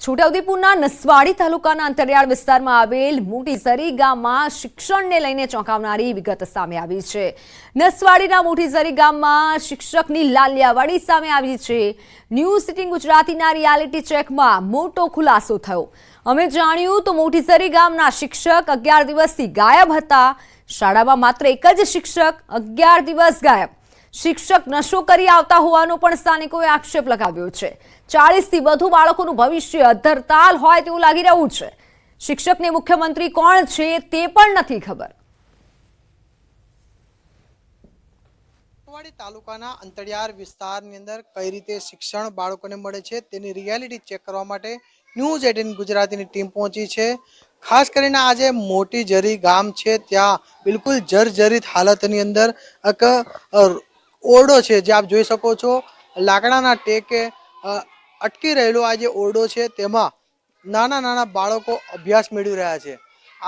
છોટાઉદેપુરના નસવાડી તાલુકાના અંતરિયાળ વિસ્તારમાં આવેલ મોટીઝરી ગામમાં શિક્ષણને લઈને ચોંકાવનારી વિગત સામે આવી છે। નસવાડીના મોટીઝરી ગામમાં શિક્ષકની લાલિયાવાડી સામે આવી છે। ન્યૂઝ 18 ગુજરાતીના રિયાલિટી ચેકમાં મોટો ખુલાસો થયો। અમે જાણ્યું તો મોટીઝરી ગામના શિક્ષક 11 દિવસથી ગાયબ હતા। શાળામાં માત્ર એક જ શિક્ષક 11 દિવસ ગાયબ। શિક્ષક નશો કરી આવતા હોવાનો પણ સ્થાનિકોએ આક્ષેપ લગાવ્યો છે। 40 થી વધુ બાળકોનું ભવિષ્ય અધરતાલ હોય તેવું લાગી રહ્યું છે। શિક્ષકને મુખ્યમંત્રી કોણ છે તે પણ નથી ખબર। નસવાડી તાલુકાના અંતરિયાળ વિસ્તારની અંદર કઈ રીતે શિક્ષણ બાળકોને મળે છે તેની રિયાલિટી ચેક કરવા માટે ન્યૂઝ 18 ગુજરાતીની ટીમ પહોંચી છે। ખાસ કરીને આજે મોટીઝરી ગામ છે ત્યાં બિલકુલ જર્જરિત હાલતની અંદર એક ઓરડો છે જે આપ જોઈ શકો છો। લાકડાના ટેકે અટકી રહેલો આ જે ઓરડો છે તેમાં નાના નાના બાળકો અભ્યાસ મેળવી રહ્યા છે।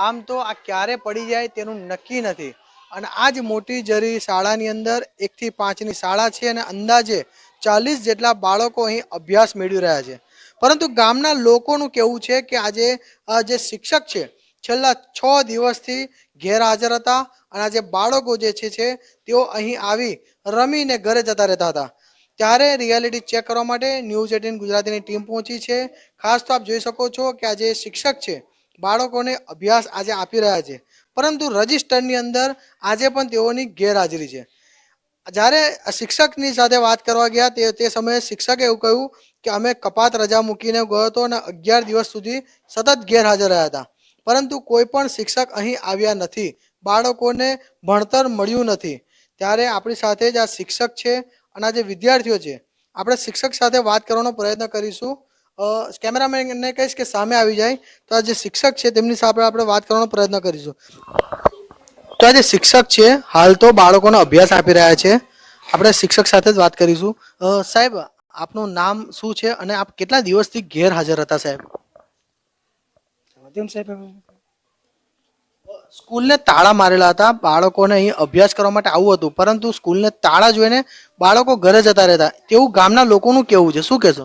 આમ તો આ ક્યારે પડી જાય તેનું નક્કી નથી અને આ જ મોટીઝરી શાળાની અંદર 1 થી 5 ની શાળા છે અને અંદાજે 40 જેટલા બાળકો અહીં અભ્યાસ મેળવી રહ્યા છે। પરંતુ ગામના લોકોનું કહેવું છે કે આજે જે શિક્ષક છે છેલ્લા 6 દિવસથી ગેરહાજર હતા અને આ જે બાળકો જે છે તેઓ અહીં આવી રમીને ઘરે જતા રહેતા હતા। ત્યારે રિયાલિટી ચેક કરવા માટે ન્યૂઝ 18 ગુજરાતીની ટીમ પહોંચી છે। ખાસ તો આપ જોઈ શકો છો કે આ જે શિક્ષક છે બાળકોને અભ્યાસ આજે આપી રહ્યા છે પરંતુ રજિસ્ટરની અંદર આજે પણ તેઓની ગેરહાજરી છે। જ્યારે શિક્ષકની સાથે વાત કરવા ગયા તે સમયે શિક્ષકે એવું કહ્યું કે અમે કપાત રજા મૂકીને ગયો હતો અને 11 દિવસ સુધી સતત ગેરહાજર રહ્યા હતા પરંતુ કોઈ પણ શિક્ષક અહીં આવ્યા નથી। બાળકોને ભણતર મળ્યું નથી। ત્યારે આપણી સાથે જ આ શિક્ષક છે અને આ જે વિદ્યાર્થીઓ છે આપણે શિક્ષક સાથે વાત કરવાનો પ્રયત્ન કરીશું। કેમેરામેનને કહીશ કે સામે આવી જાય તો આ જે શિક્ષક છે તેમની સાથે આપણે વાત કરવાનો પ્રયત્ન કરીશું। તો આ જે શિક્ષક છે હાલ તો બાળકોનો અભ્યાસ આપી રહ્યા છે। આપણે શિક્ષક સાથે જ વાત કરીશું। સાહેબ આપનું નામ શું છે અને આપ કેટલા દિવસથી ગેરહાજર હતા સાહેબ? સ્કૂલને તાળા મારેલા હતા। બાળકોને અહીં અભ્યાસ કરવા માટે આવું હતું પરંતુ સ્કૂલને તાળા જોઈને બાળકો ઘરે જતા રહેતા તેવું ગામના લોકોનું કેવું છે, શું કહેશો?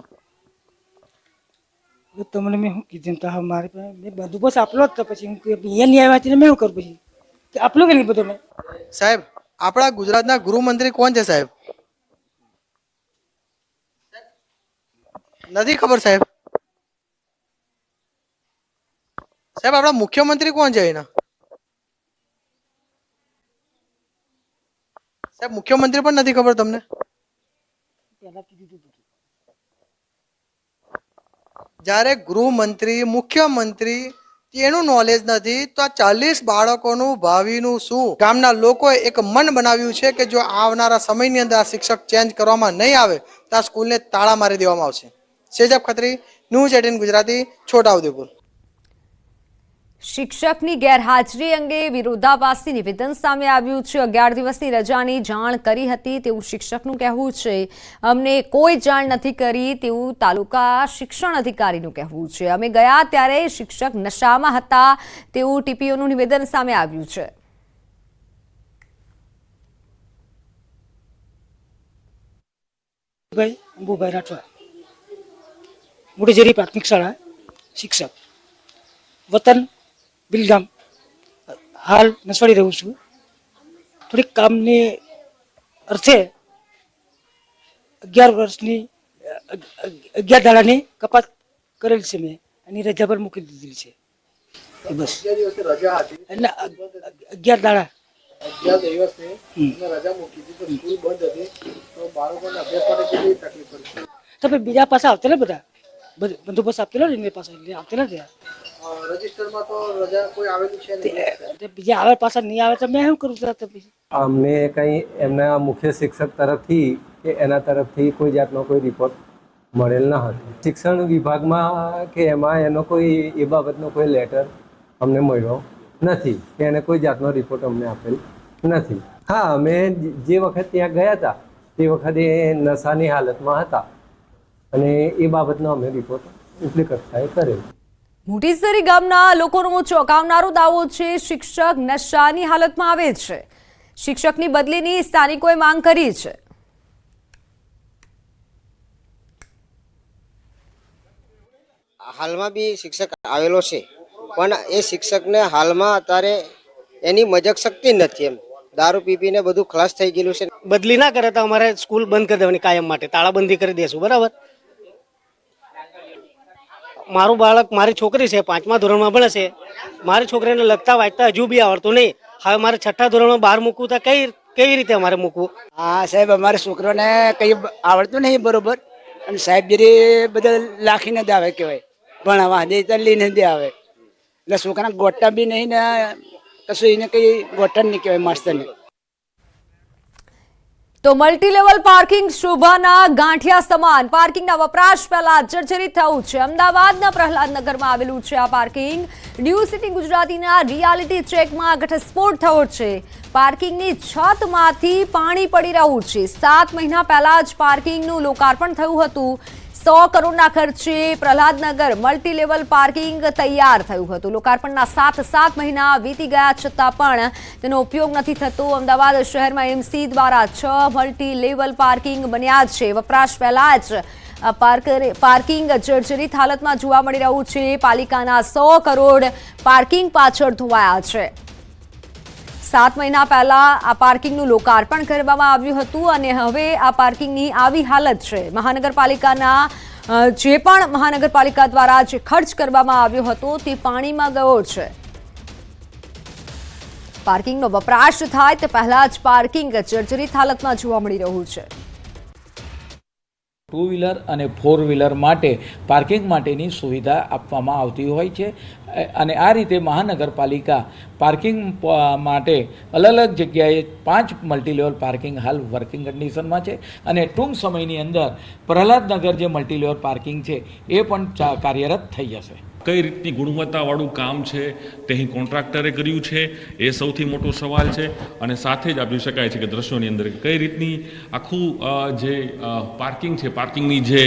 તમને મેં શું કીધું તો મારે મેં બધું બસ આપલો જ તો પછી અહીંયા નહીં આવ્યા છે મેં શું કરું પછી આપલો કે નહીં બધું મેં? સાહેબ આપણા ગુજરાતના ગૃહમંત્રી કોણ છે સાહેબ? નથી ખબર સાહેબ? સાહેબ આપણા મુખ્યમંત્રી કોણ છે એના? સાહેબ મુખ્યમંત્રી પણ નથી ખબર તમને? જ્યારે ગૃહમંત્રી મુખ્યમંત્રી એનું નોલેજ નથી તો આ 40 બાળકોનું ભાવિનું શું? ગામના લોકોએ એક મન બનાવ્યું છે કે જો આવનારા સમયની અંદર આ શિક્ષક ચેન્જ કરવામાં નહીં આવે તો આ સ્કૂલને તાળા મારી દેવામાં આવશે। સેજબ ખત્રી, ન્યૂઝ 18 ગુજરાતી, છોટાઉદેપુર। શિક્ષકની ગેરહાજરી અંગે વિરોધાભાસી નિવેદન સામે આવ્યું છે। 11 દિવસની રજાની જાણ કરી હતી તેવું શિક્ષકનું કહેવું છે। અમને કોઈ જાણ નથી કરી તેવું તાલુકા શિક્ષણ અધિકારીનું કહેવું છે। અમે ગયા ત્યારે શિક્ષક નશામાં હતા તેવું ટીપીઓનું નિવેદન સામે આવ્યું છે। અંબુભાઈ રાઠવા, મોટીઝરી પ્રાથમિક શાળા શિક્ષક, વતન બિલગામ, હાલ નસવાડી રહું છું। થોડીક કામની અર્થે 11 દાડાની કપાત કરેલ છે મેં અને રજા પર મૂકી દીધેલી છે બસ। 11 દાડા 11 દિવસની રજા મૂકી દીધી તો સ્કૂલ બંધ હતી તો બાળકોને અભ્યાસ માટે કેટલી તકલીફ પડી? તમે બીજા પાસે આવતેલા બધા બંદોબસ્ત આપતેલો ને પાસે આવતેલા ત્યાં રજિસ્ટરમાં તો રજા કોઈ આવેલું છે નહીં। બીજા આવે પાછા નહીં આવે તો મેં શું કરું? અમને કંઈ એમના મુખ્ય શિક્ષક તરફથી કે એના તરફથી કોઈ જાતનો કોઈ રિપોર્ટ મળેલ ન હતો। શિક્ષણ વિભાગમાં કે એમાં એનો કોઈ એ બાબતનો કોઈ લેટર અમને મળ્યો નથી કે એને કોઈ જાતનો રિપોર્ટ અમને આપેલ નથી। હા, અમે જે વખત ત્યાં ગયા હતા તે વખતે નશાની હાલતમાં હતા અને એ બાબતનો અમે રિપોર્ટ ઉપલી કક્ષાએ કરેલ। મોટીઝરી ગામના લોકોનો ચોંકાવનારો દાવો છે। શિક્ષક નશાની હાલતમાં આવે છે। શિક્ષકની બદલીની સ્થાનિકોએ માંગ કરી છે। હાલમાં બી શિક્ષક આવેલો છે, પણ એ શિક્ષકને હાલમાં અત્યારે એની મજક શક્તિ નથી. એમ દારૂ પીને બધું ખલાસ થઈ ગયેલું છે. બદલી ના કરે તો અમારે સ્કૂલ બંધ કરી દેવાની કાયમ માટે, તાળાબંધી કરી દેશું. બરાબર. મારું બાળક, મારી છોકરી છે, 5મા ધોરણમાં ભણે છે. મારી છોકરીને લખતા વાંચતા હજુ બી આવડતું નહીં. હવે મારે 6ઠ્ઠા ધોરણમાં બહાર મૂકવું તો કેવી રીતે અમારે મૂકવું? હા સાહેબ, અમારે છોકરોને કઈ આવડતું નહીં બરોબર, અને સાહેબ જરી બધા લાખીને જ આવે કહેવાય, ભણાવવા દે લઈને જ આવે, એટલે છોકરાને ગોટા બી નહીં ને કશું એને કઈ ગોટા નહીં કહેવાય માસ્તરને. તો મલ્ટી લેવલ પાર્કિંગ શોભાના ગાંઠિયા સમાન પાર્કિંગના વપરાશ પહેલા જર્જરિત થયું છે. અમદાવાદના પ્રહલાદનગરમાં આવેલું છે આ પાર્કિંગ. ન્યૂઝ સિટી ગુજરાતીના રિયાલિટી ચેકમાં ઘટસ્ફોટ થયો છે. પાર્કિંગની છતમાંથી પાણી પડી રહ્યું છે. 7 મહિના પહેલા જ પાર્કિંગનું લોકાર્પણ થયું હતું. 100 કરોડના ખર્ચે પ્રહલાદનગર મલ્ટી લેવલ પાર્કિંગ તૈયાર થયું હતું. લોકાર્પણના 7 મહિના વીતી ગયા છતાં પણ તેનો ઉપયોગ નથી થતો. અમદાવાદ શહેરમાં એમસી દ્વારા 6 મલ્ટી લેવલ પાર્કિંગ બન્યા છે. વપરાશ પહેલા જ પાર્કિંગ જર્જરિત હાલતમાં જોવા મળી રહ્યું છે. પાલિકાના 100 કરોડ પાર્કિંગ પાછળ ધોવાયા છે. 7 મહિના પહેલા આ પાર્કિંગનું લોકાર્પણ કરવામાં આવ્યું હતું અને હવે આ પાર્કિંગની આવી હાલત છે. મહાનગરપાલિકા દ્વારા જે ખર્ચ કરવામાં આવ્યો હતો તે પાણીમાં ગયો છે. પાર્કિંગનો વપરાશ થાય તે પહેલા જ પાર્કિંગ જર્જરિત હાલતમાં જોવા મળી રહ્યું છે. 2 વ્હીલર અને 4 વ્હીલર માટે પાર્કિંગ માટેની સુવિધા આપવામાં આવતી હોય છે અને આ રીતે મહાનગરપાલિકા પાર્કિંગ માટે અલગ અલગ જગ્યાએ 5 મલ્ટી લેવલ પાર્કિંગ હાલ વર્કિંગ કન્ડિશનમાં છે અને ટૂંક સમયની અંદર પ્રહલાદનગર જે મલ્ટી લેવલ પાર્કિંગ છે એ પણ કાર્યરત થઈ જશે. કઈ રીતની ગુણવત્તાવાળું કામ છે તે અહીં કોન્ટ્રાક્ટરે કર્યું છે એ સૌથી મોટો સવાલ છે. અને સાથે જ આપી શકાય છે કે દ્રશ્યોની અંદર કઈ રીતની આખું જે પાર્કિંગ છે, પાર્કિંગની જે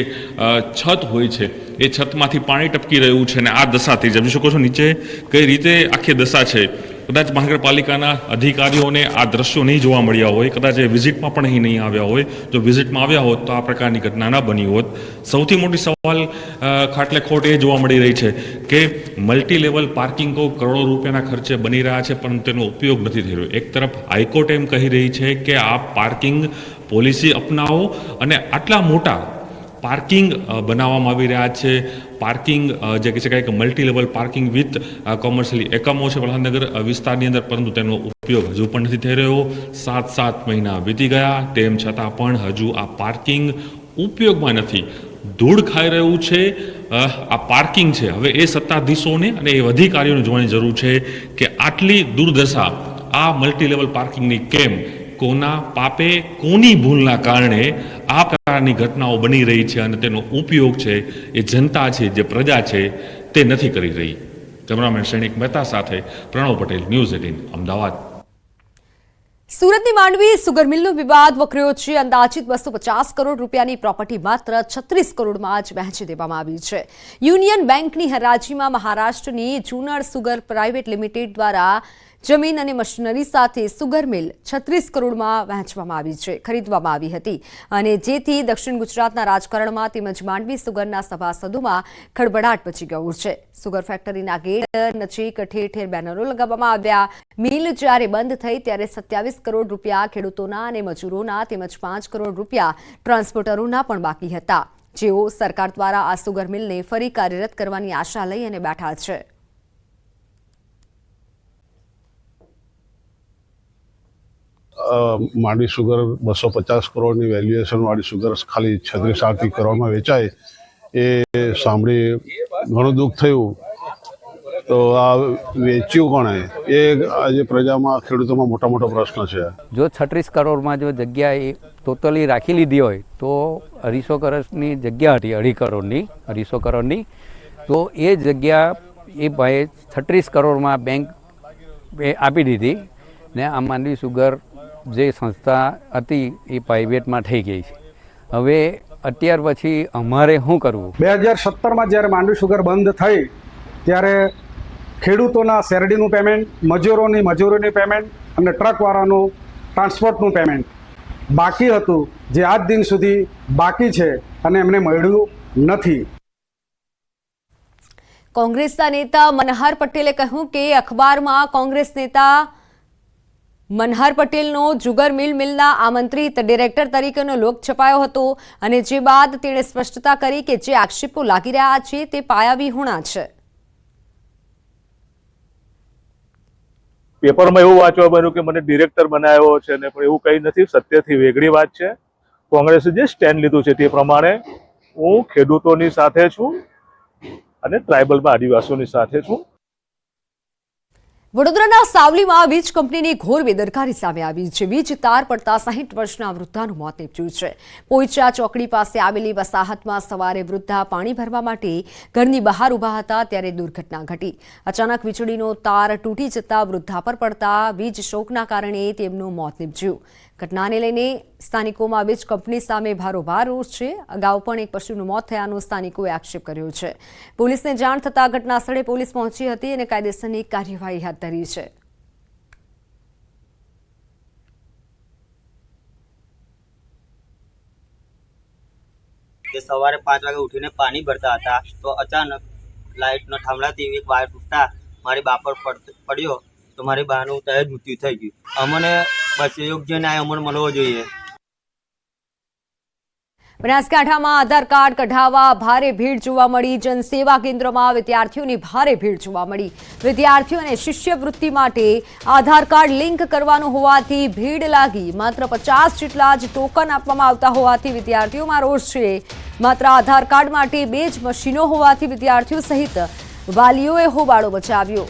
છત હોય છે એ છતમાંથી પાણી ટપકી રહ્યું છે અને આ દશાથી સમજી શકો છો નીચે કઈ રીતે આખી દશા છે. કદાચ મહાનગરપાલિકાના અધિકારીઓને આ દ્રશ્યો નહીં જોવા મળ્યા હોય, કદાચ એ વિઝિટમાં પણ અહીં નહીં આવ્યા હોય. જો વિઝિટમાં આવ્યા હોત તો આ પ્રકારની ઘટના ના બની હોત. સૌથી મોટી સવાલ ખાટલે ખોટ એ જોવા મળી રહી છે કે મલ્ટી લેવલ પાર્કિંગો કરોડો રૂપિયાના ખર્ચે બની રહ્યા છે પરંતુ તેનો ઉપયોગ નથી થઈ રહ્યો. એક તરફ હાઈકોર્ટ એમ કહી રહી છે કે આ પાર્કિંગ પોલિસી અપનાવો અને આટલા મોટા પાર્કિંગ બનાવવામાં આવી રહ્યા છે. પાર્કિંગ જે કહી શકાય કે multi level parking with commercially એકમો છે પ્રહલાદનગર વિસ્તારની અંદર, પરંતુ તેનો ઉપયોગ હજુ પણ નથી થઈ રહ્યો. 7 મહિના વીતી ગયા તેમ છતાં પણ હજુ આ પાર્કિંગ ઉપયોગમાં નથી. ધૂળ ખાઈ રહ્યું છે આ પાર્કિંગ છે. હવે એ સત્તાધીશોને અને એ અધિકારીઓને જોવાની જરૂર છે કે આટલી દુર્દશા આ મલ્ટી લેવલ પાર્કિંગની કેમ, કોના પાપે, કોની ભૂલના કારણે આ પ્રકારની ઘટનાઓ બની રહી છે અને તેનો ઉપયોગ છે એ જનતા છે, જે પ્રજા છે તે નથી કરી રહી. કેમેરામેન સૈનિક મહેતા સાથે પ્રણવ પટેલ, ન્યૂઝ 18 અમદાવાદ. સુરતની માંડવી સુગર મિલનો વિવાદ વકર્યો છે. અંદાજિત 250 કરોડ રૂપિયાની પ્રોપર્ટી માત્ર 36 કરોડમાં જ વહેંચી દેવામાં આવી છે. યુનિયન બેંકની હરાજીમાં મહારાષ્ટ્રની જુનર સુગર પ્રાઇવેટ લિમિટેડ દ્વારા જમીન અને મશીનરી સાથે સુગર મિલ 36 કરોડમાં વહેંચવામાં આવી છે, ખરીદવામાં આવી હતી અને જેથી દક્ષિણ ગુજરાતના રાજકારણમાં તેમજ માંડવી સુગરના સભાસદોમાં ખળભળાટ મચી ગયું છે. સુગર ફેક્ટરીના ગેટ નજીક ઠેર ઠેર બેનરો લગાવવામાં આવ્યા. મિલ જ્યારે બંધ થઈ ત્યારે 27 કરોડ રૂપિયા ખેડૂતોના અને મજૂરોના તેમજ 5 કરોડ રૂપિયા ટ્રાન્સપોર્ટરોના પણ બાકી હતા, જેઓ સરકાર દ્વારા આ સુગર મિલને ફરી કાર્યરત કરવાની આશા લઈ અને બેઠા છે. માંડવી સુગર 250 કરોડની વેલ્યુએશન વાળી સુગર ખાલી 36 કરોડમાં વેચાય એ સાંભળી ઘણું દુઃખ થયું. તો આ વેચ્યું કોણે એ આજે પ્રજામાં, ખેડૂતોમાં મોટો પ્રશ્ન છે. જો 36 કરોડમાં જો જગ્યા એ ટોટલી રાખી લીધી હોય તો 250 કરોડની જગ્યા હતી, 250 કરોડની, તો એ જગ્યા એ ભાઈએ 36 કરોડમાં બેંક આપી દીધી ને આ માંડવી સુગર જે સંસ્થા હતી એ પ્રાઇવેટમાં થઈ ગઈ છે. હવે અત્યાર પછી અમારે શું કરવું? 2017માં જ્યારે માંડવી સુગર બંધ થઈ ત્યારે ખેડૂતોના શેરડીનું પેમેન્ટ, મજૂરોની મજૂરીની પેમેન્ટ અને ટ્રકવાળાનું ટ્રાન્સપોર્ટનું પેમેન્ટ બાકી હતું, જે આજ દિન સુધી બાકી છે અને એમને મળ્યું નથી. કોંગ્રેસના નેતા મનહર પટેલે કહ્યું કે અખબારમાં કોંગ્રેસ નેતા મનહર પટેલનો જુગર મિલના આમંત્રિત ડિરેક્ટર તરીકેનો લોક છપાયો હતો અને જે બાદ તેણે સ્પષ્ટતા કરી કે જે આક્ષેપો લાગી રહ્યા છે તે પાયાવિહોણા છે. પેપરમાં એવું વાંચવા બન્યું કે મને ડિરેક્ટર બનાવ્યો છે ને, પણ એવું કંઈ નથી. સત્યથી વેગળી વાત છે. કોંગ્રેસે જે સ્ટેન્ડ લીધું છે તે પ્રમાણે હું ખેડૂતોની સાથે છું અને ટ્રાઇબલમાં આદિવાસીઓની સાથે છું. વડોદરાના સાવલીમાં વીજ કંપનીની ઘોર બેદરકારી સામે આવી છે. વીજ તાર પડતા 60 વર્ષના વૃદ્ધાનું મોત નીપજ્યું છે. પોઈચા ચોકડી પાસે આવેલી વસાહતમાં સવારે વૃદ્ધા પાણી ભરવા માટે ઘરની બહાર ઊભા હતા ત્યારે દુર્ઘટના ઘટી. અચાનક વીજળીનો તાર તૂટી જતા વૃદ્ધા પર પડતા વીજ શોકના કારણે તેમનું મોત નીપજ્યું. ઘટનાને લઈને સ્થાનિકોમાં વીજ કંપની સામે ભારોભાર રોષ છે. અગાઉ પણ એક પશુનું મોત થયાનો સ્થાનિકોએ આક્ષેપ કર્યો છે. પોલીસને જાણ થતાં ઘટના સ્થળે પોલીસ પહોંચી હતી અને કાયદેસરની કાર્યવાહી હાથ ધરી છે. સવારે 5 વાગે ઉઠીને પાણી ભરતા હતા તો અચાનક લાઇટનો થાંભલાથી એક વાયર તૂટતા મારી બા પર પડ્યો તો મારી બાનું તરત જ મૃત્યુ થઈ ગયું. અમને બસ યોગ્ય ન્યાય અમને મળવો જોઈએ. બનાસકાંઠામાં આધાર કાર્ડ કઢાવવા ભારે ભીડ જોવા મળી. જનસેવા કેન્દ્રમાં વિદ્યાર્થીઓની ભારે ભીડ જોવા મળી. વિદ્યાર્થીઓને શિષ્યવૃત્તિ માટે આધાર કાર્ડ લિંક કરવાનું હોવાથી ભીડ લાગી. માત્ર 50 જેટલા જ ટોકન આપવામાં આવતા હોવાથી વિદ્યાર્થીઓમાં રોષ છે. માત્ર આધાર કાર્ડ માટે 2 જ મશીનો હોવાથી વિદ્યાર્થીઓ સહિત વાલીઓએ હોબાળો મચાવ્યો.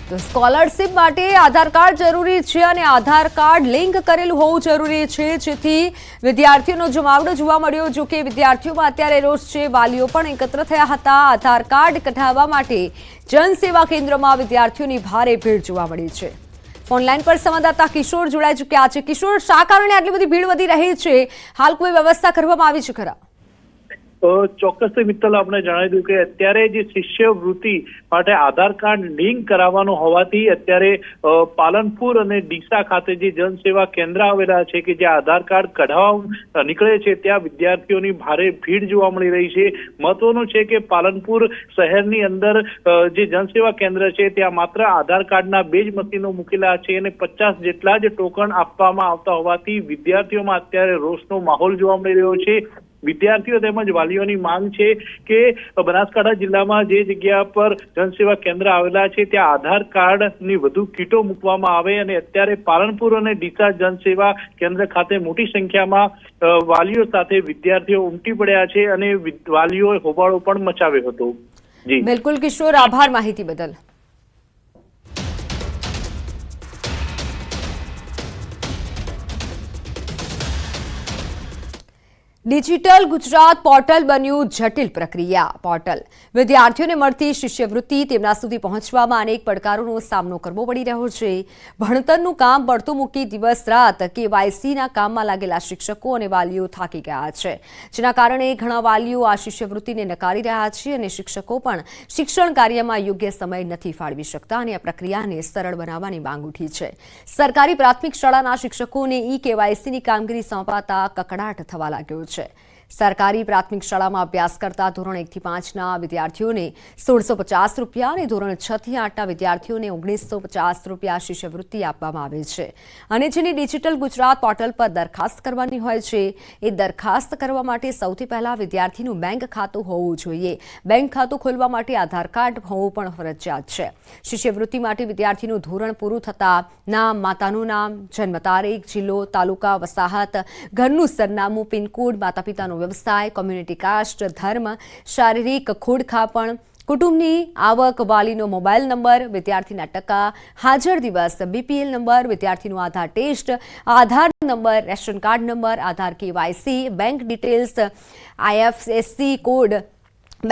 તો સ્કોલરશિપ માટે આધાર કાર્ડ જરૂરી છે અને આધાર કાર્ડ લિંક કરેલું હોવું જરૂરી છે, જેથી વિદ્યાર્થીઓનો જમાવડો જોવા મળ્યો. જો કે વિદ્યાર્થીઓમાં અત્યારે રોષ છે. વાલીઓ પણ એકત્ર થયા હતા. આધાર કાર્ડ કઢાવવા માટે જનસેવા કેન્દ્રમાં વિદ્યાર્થીઓની ભારે ભીડ જોવા મળી છે. ફોનલાઈન પર સંવાદદાતા કિશોર જોડાઈ ચૂક્યા છે. કિશોર, શા કારણે આટલી બધી ભીડ વધી રહી છે? હાલ કોઈ વ્યવસ્થા કરવામાં આવી છે ખરા? ચોક્કસ મિત્તલ, આપણે જણાવી દઉં કે અત્યારે જે શિષ્યવૃત્તિ માટે આધાર કાર્ડ લિંક કરાવવાનું હોવાથી અત્યારે પાલનપુર અને ડીસા ખાતે જે જનસેવા કેન્દ્ર આવેલા છે કે જે આધાર કાર્ડ કઢાવવા નીકળે છે ત્યાં વિદ્યાર્થીઓની ભારે ભીડ જોવા મળી રહી છે. મહત્વનું છે કે પાલનપુર શહેરની અંદર જે જનસેવા કેન્દ્ર છે ત્યાં માત્ર આધાર કાર્ડના 2 જ મશીનો મૂકેલા છે અને 50 જેટલા જ ટોકન આપવામાં આવતા હોવાથી વિદ્યાર્થીઓમાં અત્યારે રોષનો માહોલ જોવા મળી રહ્યો છે. વિદ્યાર્થીઓ તેમજ વાલીઓની માંગ છે કે બનાસકાંઠા જિલ્લામાં જે જગ્યા પર જનસેવા કેન્દ્ર આવેલા છે ત્યાં આધાર કાર્ડની વધુ કીટો મૂકવામાં આવે અને અત્યારે પાલનપુર અને ડીસા જનસેવા કેન્દ્ર ખાતે મોટી સંખ્યામાં વાલીઓ સાથે વિદ્યાર્થીઓ ઉમટી પડ્યા છે અને વાલીઓએ હોબાળો પણ મચાવ્યો હતો. જી બિલકુલ કિશોર, આભાર માહિતી બદલ. ડિજિટલ ગુજરાત પોર્ટલ બન્યું જટિલ પ્રક્રિયા પોર્ટલ. વિદ્યાર્થીઓને મળતી શિષ્યવૃત્તિ તેમના સુધી પહોંચવામાં અનેક પડકારોનો સામનો કરવો પડી રહ્યો છે. ભણતરનું કામ પડતું મૂકી દિવસ રાત KYCના કામમાં લાગેલા શિક્ષકો અને વાલીઓ થાકી ગયા છે, જેના કારણે ઘણા વાલીઓ આ શિષ્યવૃત્તિને નકારી રહ્યા છે અને શિક્ષકો પણ શિક્ષણ કાર્યમાં યોગ્ય સમય નથી ફાળવી શકતા અને આ પ્રક્રિયાને સરળ બનાવવાની માંગ ઉઠી છે. સરકારી પ્રાથમિક શાળાના શિક્ષકોને KYCની કામગીરી સોંપાતા કકડાટ થવા લાગ્યો છે. સરકારી પ્રાથમિક શાળામાં અભ્યાસ કરતા ધોરણ 1 થી 5ના વિદ્યાર્થીઓને 1650 રૂપિયા અને ધોરણ 6 થી 8ના વિદ્યાર્થીઓને 1950 રૂપિયા શિષ્યવૃત્તિ આપવામાં આવે છે. અને જેની ડિજિટલ ગુજરાત પોર્ટલ પર દરખાસ્ત કરવાની હોય છે. એ દરખાસ્ત કરવા માટે સૌથી પહેલા વિદ્યાર્થીનું બેંક ખાતું હોવું જોઈએ. બેંક ખાતું ખોલવા માટે આધાર કાર્ડ હોવું પણ ફરજિયાત છે. શિષ્યવૃત્તિ માટે વિદ્યાર્થીનું ધોરણ પૂરું થતાં નામ, માતાનું નામ, જન્મ તારીખ, જિલ્લો, તાલુકા, વસાહત, ઘરનું સરનામું, પિનકોડ, માતા પિતાનો વ્યવસાય, કોમ્યુનિટી કાસ્ટ, ધર્મ, શારીરિક ખોડખાપણ, કુટુંબની આવક, વાલીનો મોબાઈલ નંબર, વિદ્યાર્થીના ટકા, હાજર દિવસ, BPL નંબર, વિદ્યાર્થીનું આધાર ટેસ્ટ, આધાર નંબર, રેશન કાર્ડ નંબર, આધાર KYC, bank details, IFSC code,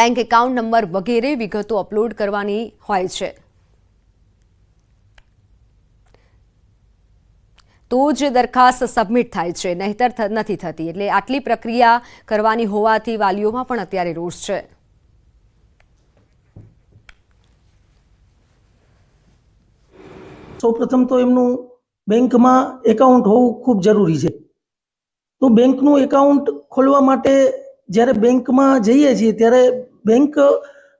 bank account number વગેરે વિગતો અપલોડ કરવાની હોય છે. તો જ દરખાસ્ત સબમિટ થાય છે, નહીતર નથી થતી. એટલે આટલી પ્રક્રિયા કરવાની હોવાથી વાલીઓમાં પણ અત્યારે રોષ છે. સૌપ્રથમ તો એમનું બેંકમાં એકાઉન્ટ હોવું ખૂબ જરૂરી છે. તો બેંકનું એકાઉન્ટ ખોલવા માટે જ્યારે બેંકમાં જઈએ છીએ ત્યારે બેંક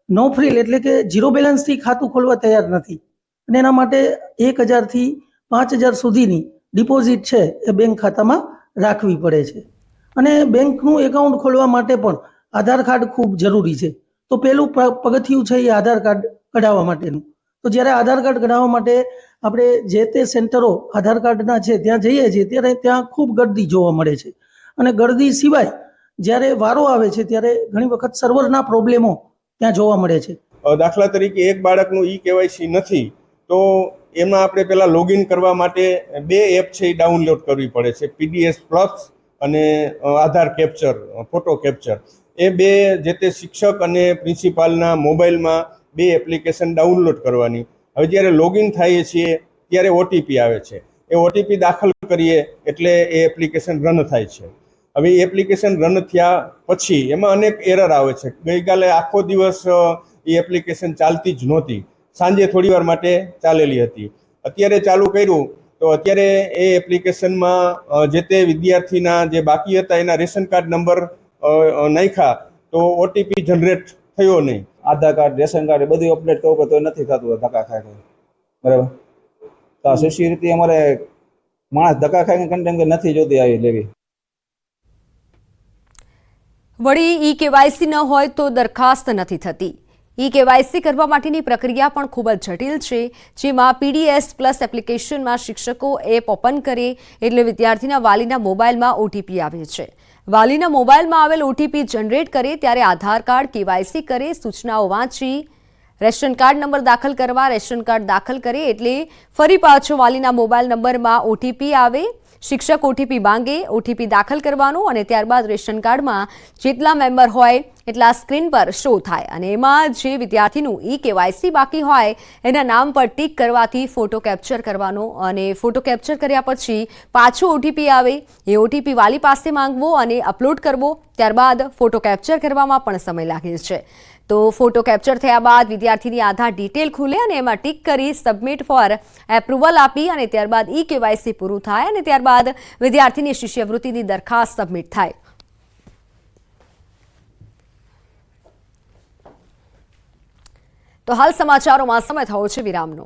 નો ફ્રીલ એટલે કે ઝીરો બેલેન્સથી ખાતું ખોલવા તૈયાર નથી, અને એના માટે 1000થી 5000 સુધીની ડિપોઝિટ છે એ બેંક ખાતામાં રાખવી પડે છે. અને બેંકનું એકાઉન્ટ ખોલવા માટે પણ આધાર કાર્ડ ખૂબ જરૂરી છે. તો પહેલું પગથિયું છે એ આધાર કાર્ડ કઢાવવા માટેનું. તો જ્યારે આધાર કાર્ડ કઢાવવા માટે આપણે જે તે સેન્ટરો આધાર કાર્ડના છે ત્યાં જઈએ છીએ ત્યારે ત્યાં ખૂબ ગર્દી જોવા મળે છે. અને ગર્દી સિવાય જ્યારે વારો આવે છે ત્યારે ઘણી વખત સર્વરના પ્રોબ્લેમો ત્યાં જોવા મળે છે. દાખલા તરીકે એક બાળકનું કેવાયસી નથી તો એમાં આપણે પહેલા લોગિન કરવા માટે 2 એપ છે એ ડાઉનલોડ કરવી પડે છે, PDS પ્લસ અને આધાર કેપ્ચર, ફોટો કેપ્ચર. એ 2 જે તે શિક્ષક અને પ્રિન્સિપાલના મોબાઈલમાં 2 એપ્લિકેશન ડાઉનલોડ કરવાની. હવે જ્યારે લોગિન થઈએ છીએ ત્યારે ઓટીપી આવે છે. એ ઓટીપી દાખલ કરીએ એટલે એ એપ્લિકેશન રન થાય છે. હવે એ એપ્લિકેશન રન થયા પછી એમાં અનેક એરર આવે છે. ગઈકાલે આખો દિવસ એ એપ્લિકેશન ચાલતી જ નહોતી, સાંજે થોડી વાર માટે ચાલેલી હતી. અત્યારે ચાલુ કર્યું તો અત્યારે એ એપ્લિકેશનમાં જે તે વિદ્યાર્થીના જે બાકી હતા એના રેશન કાર્ડ નંબર નાખ્યા તો ઓટીપી જનરેટ થયો નહીં. આધાર કાર્ડ, રેશન કાર્ડ બધું અપડેટ કરવું તો નથી થતું, ધક્કા ખાય. બરાબર, તો આ શિષ્યવૃત્તિ અમારે માણસ ધક્કા ખાઈને કન્ટેન્ટ નથી જોતી આવી લેવી. વળી ઈ કેવાયસી ન હોય તો દરખાસ્ત નથી થતી. ઈ કેવાયસી કરવા માટેની પ્રક્રિયા પણ ખૂબ જ જટિલ છે, જેમાં PDS પ્લસ એપ્લિકેશનમાં શિક્ષકો એપ ઓપન કરે એટલે વિદ્યાર્થીના વાલીના મોબાઈલમાં ઓટીપી આવે છે. વાલીના મોબાઈલમાં આવેલ ઓટીપી જનરેટ કરે ત્યારે આધાર કાર્ડ કેવાયસી કરે, સૂચનાઓ વાંચી રેશન કાર્ડ નંબર દાખલ કરવા, રેશન કાર્ડ દાખલ કરે એટલે ફરી પાછો વાલીના મોબાઈલ નંબરમાં ઓટીપી આવે. શિક્ષક ઓટીપી માંગે, ઓટીપી દાખલ કરવાનો અને ત્યારબાદ રેશન કાર્ડમાં જેટલા મેમ્બર હોય એટલા સ્ક્રીન પર શો થાય અને એમાં જે વિદ્યાર્થીનું ઈ કેવાયસી બાકી હોય એના નામ પર ટીક કરવાથી ફોટો કેપ્ચર કરવાનો અને ફોટો કેપ્ચર કર્યા પછી પાછો ઓટીપી આવે. એ ઓટીપી વાલી પાસે માંગવો અને અપલોડ કરવો. ત્યારબાદ ફોટો કેપ્ચર કરવામાં પણ સમય લાગે છે. તો ફોટો કેપ્ચર થયા બાદ વિદ્યાર્થીની આધાર ડિટેલ ખુલે અને એમાં ટીક કરી સબમિટ ફોર એપ્રુવલ આપી અને ત્યારબાદ ઈ કેવાયસી પૂરું થાય અને ત્યારબાદ વિદ્યાર્થીની શિષ્યવૃત્તિની દરખાસ્ત સબમિટ થાય. તો હાલ સમાચારોમાં સમય થયો છે વિરામનો.